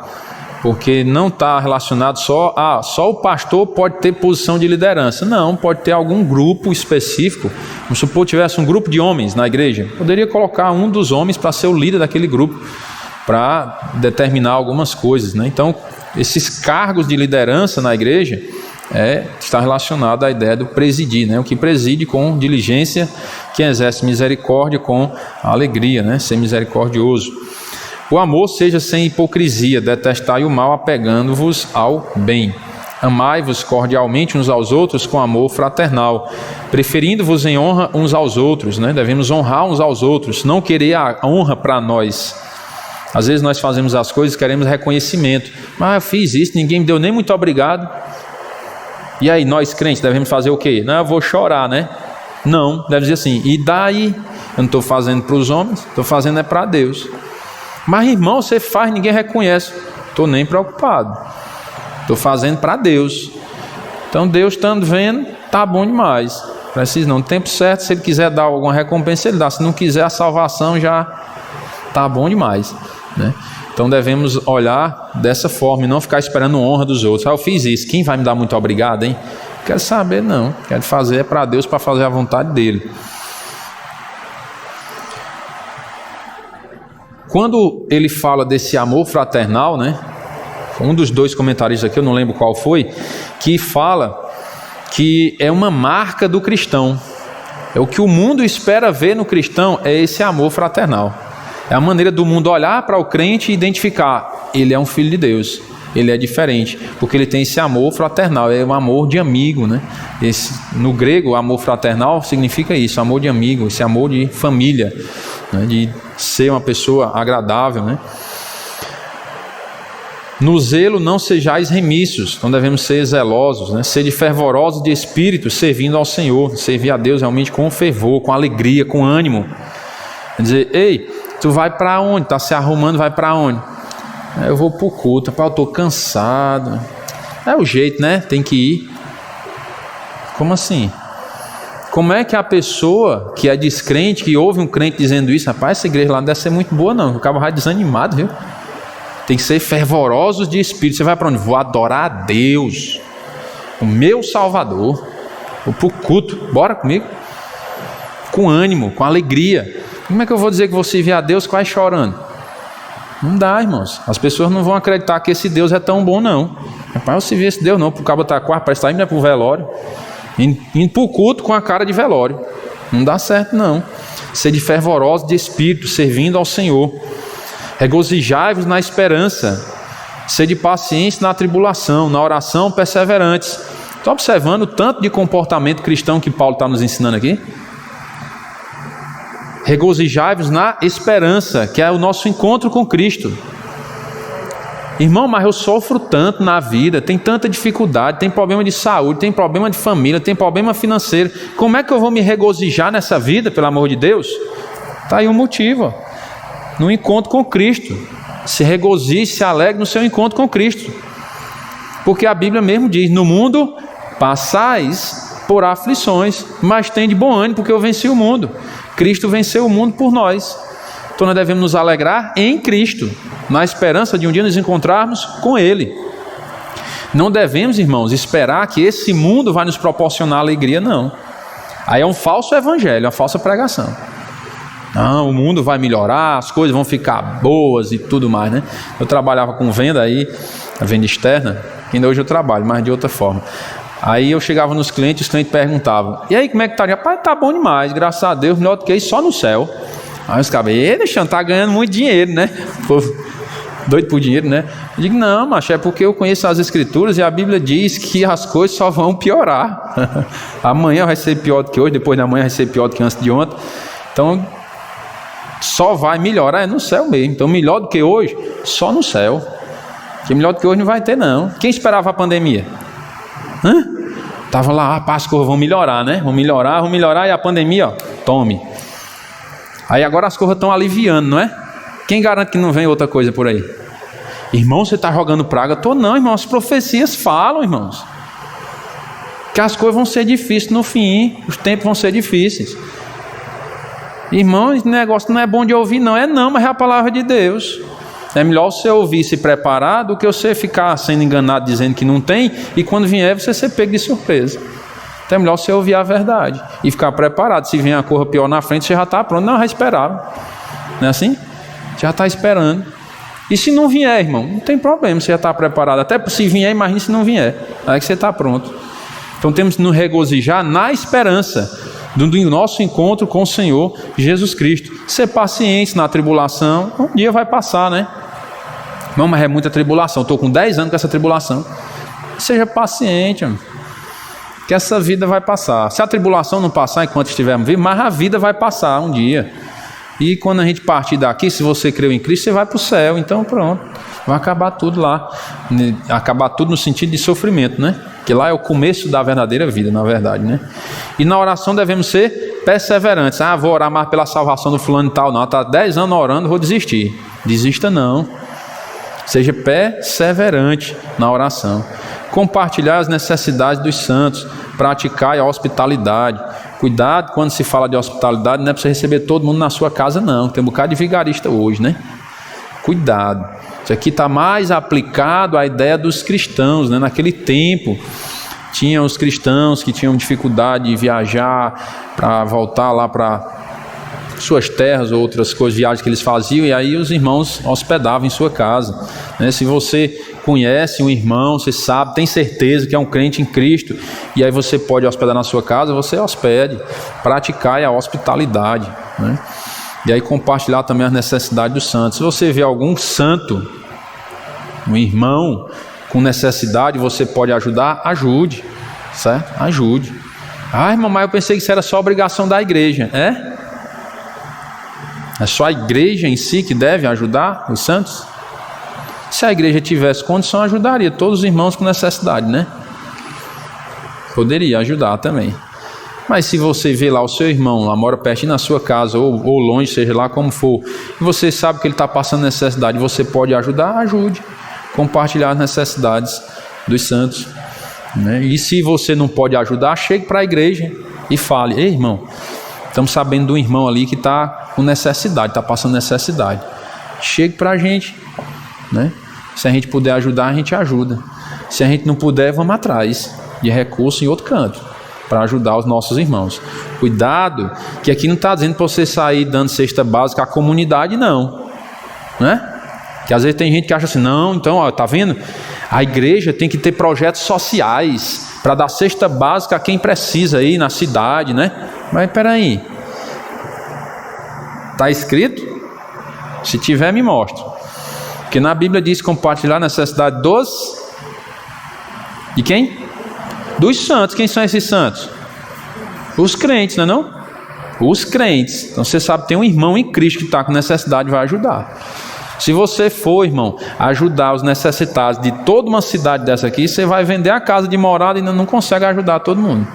A: porque não está relacionado só o pastor pode ter posição de liderança. Não, pode ter algum grupo específico. Vamos supor que tivesse um grupo de homens na igreja, poderia colocar um dos homens para ser o líder daquele grupo, para determinar algumas coisas, né? Então, esses cargos de liderança na igreja está relacionado à ideia do presidir, né? O que preside com diligência, que exerce misericórdia com alegria, né? Ser misericordioso. O amor seja sem hipocrisia, detestai o mal, apegando-vos ao bem. Amai-vos cordialmente uns aos outros com amor fraternal, preferindo-vos em honra uns aos outros, né? Devemos honrar uns aos outros, não querer a honra para nós. Às vezes nós fazemos as coisas e queremos reconhecimento. Mas eu fiz isso, ninguém me deu nem muito obrigado. E aí, nós crentes devemos fazer o quê? Não, eu vou chorar, né? Não, deve dizer assim, e daí? Eu não estou fazendo para os homens, estou fazendo para Deus. Mas irmão, você faz, ninguém reconhece. Estou nem preocupado. Estou fazendo para Deus. Então Deus estando vendo, tá bom demais. Precisa não. No tempo certo, se ele quiser dar alguma recompensa, ele dá. Se não quiser, a salvação já está bom demais, né? Então devemos olhar dessa forma e não ficar esperando honra dos outros. Eu fiz isso, quem vai me dar muito obrigado, hein? Quero saber, não. Quero fazer é para Deus, para fazer a vontade dele. Quando ele fala desse amor fraternal, né? Um dos dois comentaristas aqui, eu não lembro qual foi, que fala que é uma marca do cristão. É o que o mundo espera ver no cristão, é esse amor fraternal. É a maneira do mundo olhar para o crente e identificar, ele é um filho de Deus, ele é diferente, porque ele tem esse amor fraternal, é um amor de amigo, né? No grego, amor fraternal significa isso, amor de amigo, esse amor de família, né? De ser uma pessoa agradável, né? No zelo não sejais remissos, então devemos ser zelosos, né? Sede fervorosos de espírito, servindo ao Senhor, servir a Deus realmente com fervor, com alegria, com ânimo. Quer dizer, ei, tu vai para onde? Está se arrumando, vai para onde? Eu vou para o culto, eu estou cansado. É o jeito, né? Tem que ir. Como assim? Como é que a pessoa que é descrente, que ouve um crente dizendo isso, rapaz, essa igreja lá não deve ser muito boa não, o cara vai desanimado, viu? Tem que ser fervorosos de espírito. Você vai para onde? Vou adorar a Deus, o meu Salvador. Vou para o culto, bora comigo. Com ânimo, com alegria. Como é que eu vou dizer que vou servir a Deus quase chorando? Não dá, irmãos. As pessoas não vão acreditar que esse Deus é tão bom, não. Rapaz, eu servi esse Deus não, para o cabo estar quarto, parece que está indo para o velório. Indo para o culto com a cara de velório. Não dá certo, não. Sede fervorosos de espírito, servindo ao Senhor. Regozijai-vos na esperança. Sede pacientes na tribulação, na oração perseverantes. Está observando o tanto de comportamento cristão que Paulo está nos ensinando aqui? Regozijai-vos na esperança, que é o nosso encontro com Cristo. Irmão, mas eu sofro tanto na vida, tem tanta dificuldade, tem problema de saúde, tem problema de família, tem problema financeiro. Como é que eu vou me regozijar nessa vida, pelo amor de Deus? Está aí um motivo, no encontro com Cristo. Se regozije, se alegre no seu encontro com Cristo. Porque a Bíblia mesmo diz, no mundo passais por aflições, mas tem de bom ânimo, porque eu venci o mundo. Cristo venceu o mundo por nós. Então nós devemos nos alegrar em Cristo, na esperança de um dia nos encontrarmos com Ele. Não devemos, irmãos, esperar que esse mundo vai nos proporcionar alegria, não. Aí é um falso evangelho, uma falsa pregação. Não, o mundo vai melhorar, as coisas vão ficar boas e tudo mais, né? Eu trabalhava com venda aí, a venda externa, ainda hoje eu trabalho, mas de outra forma. Aí eu chegava nos clientes, os clientes perguntavam, e aí como é que tá? Rapaz, tá bom demais, graças a Deus, melhor do que isso, só no céu. Aí os cabos, Alexandre, tá ganhando muito dinheiro, né? Povo doido por dinheiro, né? Eu digo, não, macho, é porque eu conheço as escrituras e a Bíblia diz que as coisas só vão piorar. Amanhã vai ser pior do que hoje, depois da manhã vai ser pior do que antes de ontem. Então, só vai melhorar no céu mesmo. Então, melhor do que hoje, só no céu. Porque melhor do que hoje não vai ter, não. Quem esperava a pandemia? Estava lá, as coisas vão melhorar, né? Vão melhorar e a pandemia, ó, tome. Aí agora as coisas estão aliviando, não é? Quem garante que não vem outra coisa por aí? Irmão, você está jogando praga? Tô não, irmão. As profecias falam, irmãos, que as coisas vão ser difíceis no fim. Os tempos vão ser difíceis. Irmão, esse negócio não é bom de ouvir, não. É não, mas é a palavra de Deus. É melhor você ouvir e se preparar do que você ficar sendo enganado dizendo que não tem e quando vier você ser pego de surpresa. Então é melhor você ouvir a verdade e ficar preparado. Se vier a coisa pior na frente, você já está pronto. Não, já esperava. Não é assim? Já está esperando. E se não vier, irmão, não tem problema, você já está preparado. Até se vier, imagine se não vier. Aí que você está pronto. Então temos que nos regozijar na esperança do nosso encontro com o Senhor Jesus Cristo. Ser paciente na tribulação. Um dia vai passar, né? Não, mas é muita tribulação. Estou com 10 anos com essa tribulação. Seja paciente, irmão, que essa vida vai passar. Se a tribulação não passar enquanto estivermos vivos, mas a vida vai passar um dia. E quando a gente partir daqui, se você creu em Cristo, você vai para o céu. Então pronto, vai acabar tudo lá. Acabar tudo no sentido de sofrimento, né? Que lá é o começo da verdadeira vida, na verdade, né? E na oração devemos ser perseverantes. Vou orar mais pela salvação do fulano e tal. Não, está 10 anos orando, vou desistir. Desista não. Seja perseverante na oração. Compartilhar as necessidades dos santos. Praticar a hospitalidade. Cuidado quando se fala de hospitalidade, não é para você receber todo mundo na sua casa, não. Tem um bocado de vigarista hoje, né? Cuidado. Isso aqui está mais aplicado à ideia dos cristãos, né? Naquele tempo, tinha os cristãos que tinham dificuldade de viajar para voltar lá para suas terras ou outras coisas, viagens que eles faziam, e aí os irmãos hospedavam em sua casa, né? Se você conhece um irmão, você sabe, tem certeza que é um crente em Cristo, e aí você pode hospedar na sua casa, você hospede, praticar a hospitalidade, né? E aí compartilhar também as necessidades dos santos. Se você vê algum santo, um irmão com necessidade, você pode ajudar, ajude, certo? Ajude. Ah, irmão, mas eu pensei que isso era só obrigação da igreja. É só a igreja em si que deve ajudar os santos? Se a igreja tivesse condição, ajudaria todos os irmãos com necessidade, né? Poderia ajudar também. Mas se você vê lá o seu irmão, lá mora pertinho na sua casa, ou longe, seja lá como for, e você sabe que ele está passando necessidade, você pode ajudar, ajude. Compartilhar as necessidades dos santos, né? E se você não pode ajudar, chegue para a igreja e fale: ei, irmão, estamos sabendo de um irmão ali que está com necessidade, está passando necessidade. Chegue para a gente, né? Se a gente puder ajudar, a gente ajuda. Se a gente não puder, vamos atrás de recurso em outro canto para ajudar os nossos irmãos. Cuidado, que aqui não está dizendo para você sair dando cesta básica à comunidade, não, né? Que às vezes tem gente que acha assim: não, então, ó, tá vendo? A igreja tem que ter projetos sociais para dar cesta básica a quem precisa aí na cidade, né? Mas peraí, está escrito? Se tiver, me mostra. Porque na Bíblia diz compartilhar a necessidade de quem? Dos santos. Quem são esses santos? Os crentes, não é não? Os crentes. Então você sabe, tem um irmão em Cristo que está com necessidade, vai ajudar. Se você for, irmão, ajudar os necessitados de toda uma cidade dessa aqui, você vai vender a casa de morada e ainda não consegue ajudar todo mundo.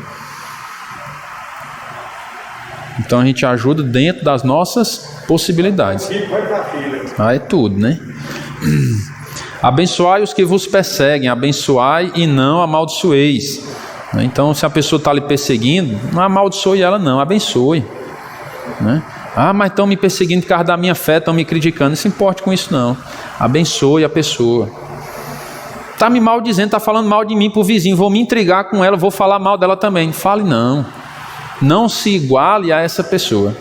A: Então a gente ajuda dentro das nossas possibilidades. Ah, é tudo, né? Abençoai os que vos perseguem, abençoai e não amaldiçoeis. Então, se a pessoa está lhe perseguindo, não amaldiçoe ela, não, abençoe, né? Ah, mas estão me perseguindo por causa da minha fé, estão me criticando. Não se importe com isso, não. Abençoe a pessoa. Está me maldizendo, está falando mal de mim para o vizinho, vou me intrigar com ela, vou falar mal dela também. Fale não. Não se iguale a essa pessoa.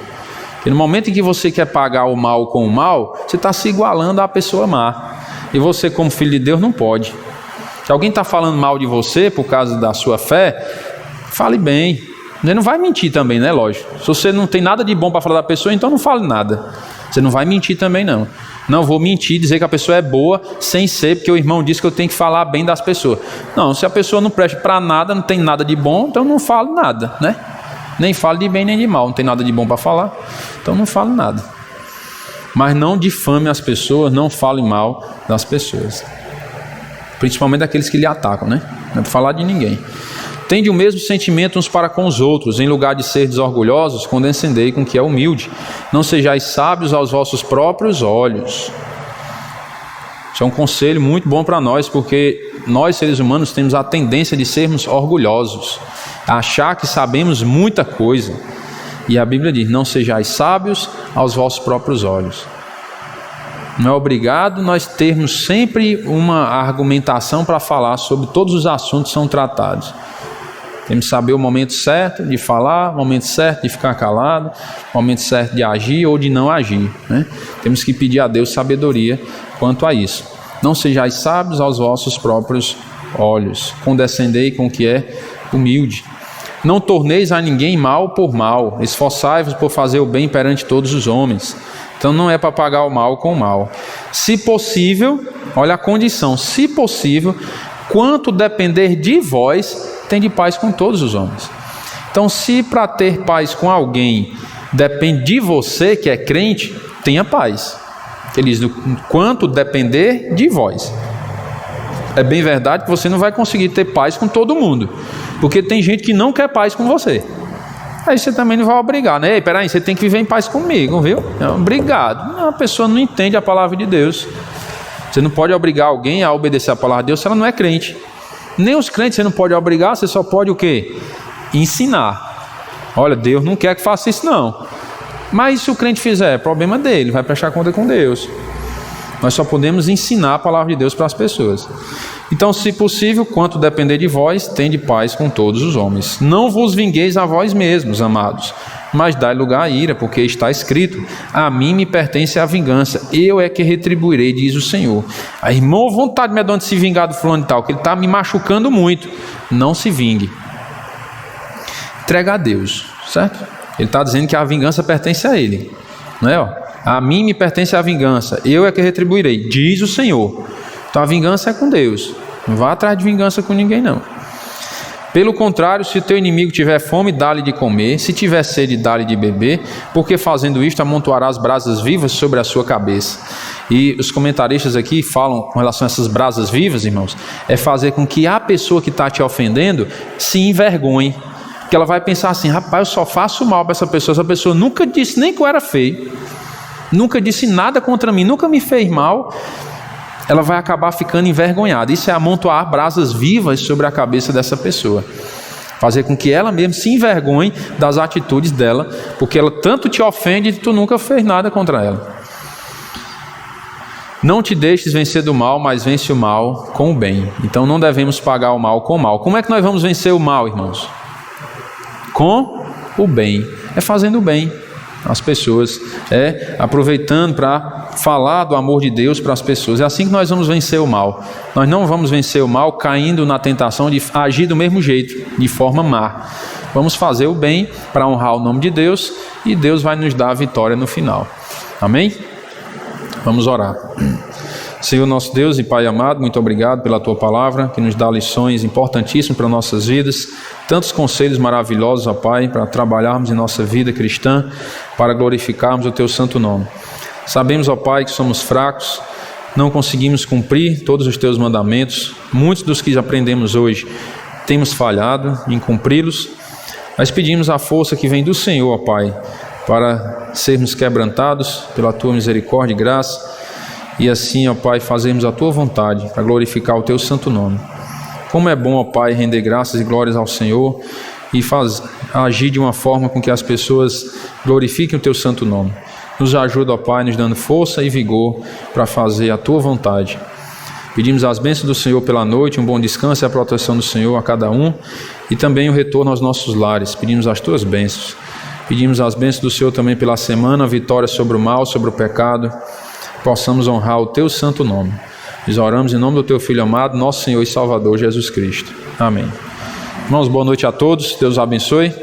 A: Porque no momento em que você quer pagar o mal com o mal, você está se igualando à pessoa má. E você, como filho de Deus, não pode. Se alguém está falando mal de você por causa da sua fé, fale bem. Você não vai mentir também, né? Lógico. Se você não tem nada de bom para falar da pessoa, então não fale nada. Você não vai mentir também, não. Não vou mentir, dizer que a pessoa é boa, sem ser, porque o irmão disse que eu tenho que falar bem das pessoas. Não, se a pessoa não presta para nada, não tem nada de bom, então não fale nada, né? Nem fale de bem nem de mal, não tem nada de bom para falar, então não fale nada. Mas não difame as pessoas, não fale mal das pessoas. Principalmente daqueles que lhe atacam, né? Não é para falar de ninguém. Tende o mesmo sentimento uns para com os outros, em lugar de ser desorgulhosos, condescendei com o que é humilde. Não sejais sábios aos vossos próprios olhos. Isso é um conselho muito bom para nós, porque nós, seres humanos, temos a tendência de sermos orgulhosos, a achar que sabemos muita coisa. E a Bíblia diz: não sejais sábios aos vossos próprios olhos. Não é obrigado nós termos sempre uma argumentação para falar sobre todos os assuntos que são tratados. Temos que saber o momento certo de falar, o momento certo de ficar calado, o momento certo de agir ou de não agir, né? Temos que pedir a Deus sabedoria quanto a isso. Não sejais sábios aos vossos próprios olhos, condescendei com o que é humilde. Não torneis a ninguém mal por mal, esforçai-vos por fazer o bem perante todos os homens. Então não é para pagar o mal com o mal. Se possível, olha a condição, se possível, quanto depender de vós, tende paz com todos os homens. Então, se para ter paz com alguém depende de você que é crente, tenha paz. Ele diz: quanto depender de vós. É bem verdade que você não vai conseguir ter paz com todo mundo, porque tem gente que não quer paz com você. Aí você também não vai obrigar, né? Ei, peraí, você tem que viver em paz comigo, viu? Obrigado. A pessoa não entende a palavra de Deus. Você não pode obrigar alguém a obedecer a palavra de Deus se ela não é crente. Nem os crentes você não pode obrigar, você só pode o quê? Ensinar. Olha, Deus não quer que faça isso não. Mas se o crente fizer, é problema dele, vai prestar conta com Deus. Nós só podemos ensinar a palavra de Deus para as pessoas. Então, se possível, quanto depender de vós, tende paz com todos os homens. Não vos vingueis a vós mesmos, amados, mas dai lugar à ira, porque está escrito: a mim me pertence a vingança, eu é que retribuirei, diz o Senhor. A irmão, vontade me dá de se vingar do fulano e tal, que ele está me machucando muito. Não se vingue. Entrega a Deus, certo? Ele está dizendo que a vingança pertence a ele, não é? Ó, a mim me pertence a vingança, eu é que retribuirei, diz o Senhor. Então a vingança é com Deus, não vá atrás de vingança com ninguém não. Pelo contrário, se o teu inimigo tiver fome, dá-lhe de comer, se tiver sede, dá-lhe de beber, porque fazendo isto amontoarás brasas vivas sobre a sua cabeça. E os comentaristas aqui falam com relação a essas brasas vivas, irmãos, é fazer com que a pessoa que está te ofendendo se envergonhe, porque ela vai pensar assim: rapaz, eu só faço mal para essa pessoa nunca disse nem que eu era feio, nunca disse nada contra mim, nunca me fez mal. Ela vai acabar ficando envergonhada. Isso é amontoar brasas vivas sobre a cabeça dessa pessoa, fazer com que ela mesma se envergonhe das atitudes dela, porque ela tanto te ofende e tu nunca fez nada contra ela. Não te deixes vencer do mal, mas vence o mal com o bem. Então não devemos pagar o mal com o mal. Como é que nós vamos vencer o mal, irmãos? Com o bem. É fazendo o bem às pessoas, é aproveitando para falar do amor de Deus para as pessoas. É assim que nós vamos vencer o mal. Nós não vamos vencer o mal caindo na tentação de agir do mesmo jeito, de forma má. Vamos fazer o bem para honrar o nome de Deus e Deus vai nos dar a vitória no final. Amém? Vamos orar. Senhor nosso Deus e Pai amado, muito obrigado pela Tua palavra, que nos dá lições importantíssimas para nossas vidas, tantos conselhos maravilhosos, ó Pai, para trabalharmos em nossa vida cristã, para glorificarmos o Teu santo nome. Sabemos, ó Pai, que somos fracos, não conseguimos cumprir todos os Teus mandamentos, muitos dos que aprendemos hoje temos falhado em cumpri-los, mas pedimos a força que vem do Senhor, ó Pai, para sermos quebrantados pela Tua misericórdia e graça, e assim, ó Pai, fazermos a Tua vontade para glorificar o Teu santo nome. Como é bom, ó Pai, render graças e glórias ao Senhor e agir de uma forma com que as pessoas glorifiquem o Teu santo nome. Nos ajuda, ó Pai, nos dando força e vigor para fazer a Tua vontade. Pedimos as bênçãos do Senhor pela noite, um bom descanso e a proteção do Senhor a cada um e também o retorno aos nossos lares. Pedimos as Tuas bênçãos. Pedimos as bênçãos do Senhor também pela semana, vitória sobre o mal, sobre o pecado. Possamos honrar o Teu santo nome. Nós oramos em nome do Teu Filho amado, nosso Senhor e Salvador Jesus Cristo. Amém. Irmãos, boa noite a todos. Deus abençoe.